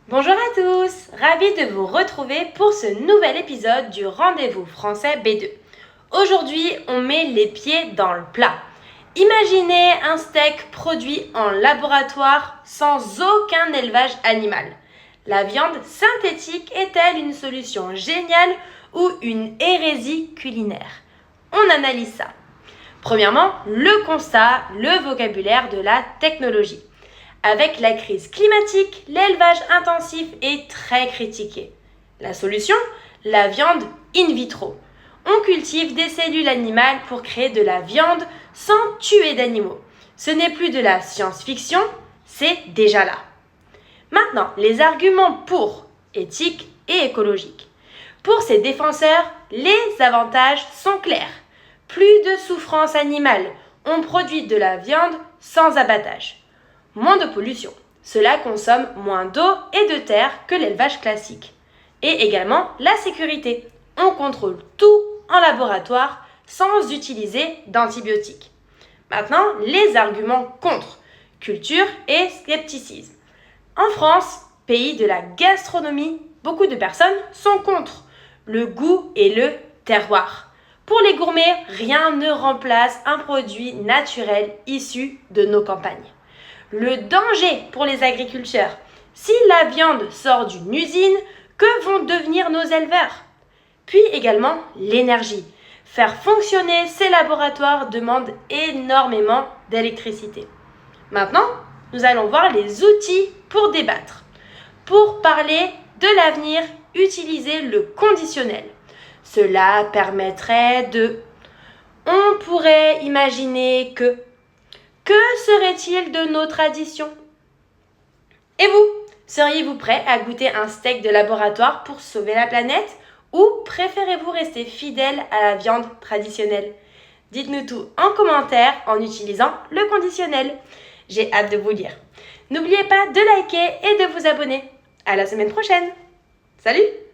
Bonjour à tous, ravie de vous retrouver pour ce nouvel épisode du Rendez-vous français B2. Aujourd'hui, on met les pieds dans le plat. Imaginez un steak produit en laboratoire sans aucun élevage animal. La viande synthétique est-elle une solution géniale ou une hérésie culinaire? On analyse ça. Premièrement, le constat, le vocabulaire de la technologie. Avec la crise climatique, l'élevage intensif est très critiqué. La solution? La viande in vitro. On cultive des cellules animales pour créer de la viande sans tuer d'animaux. Ce n'est plus de la science-fiction, c'est déjà là. Maintenant, les arguments pour, éthique et écologique. Pour ces défenseurs, les avantages sont clairs. Plus de souffrance animale, on produit de la viande sans abattage. Moins de pollution. Cela consomme moins d'eau et de terre que l'élevage classique. Et également la sécurité. On contrôle tout en laboratoire sans utiliser d'antibiotiques. Maintenant, les arguments contre. Culture et scepticisme. En France, pays de la gastronomie, beaucoup de personnes sont contre. Le goût et le terroir. Pour les gourmets, rien ne remplace un produit naturel issu de nos campagnes. Le danger pour les agriculteurs. Si la viande sort d'une usine, que vont devenir nos éleveurs? Puis également l'énergie. Faire fonctionner ces laboratoires demande énormément d'électricité. Maintenant, nous allons voir les outils pour débattre. Pour parler de l'avenir, utilisez le conditionnel. Cela permettrait de... On pourrait imaginer que... Que serait-il de nos traditions? Et vous, seriez-vous prêt à goûter un steak de laboratoire pour sauver la planète? Ou préférez-vous rester fidèle à la viande traditionnelle? Dites-nous tout en commentaire en utilisant le conditionnel. J'ai hâte de vous lire. N'oubliez pas de liker et de vous abonner. À la semaine prochaine. Salut!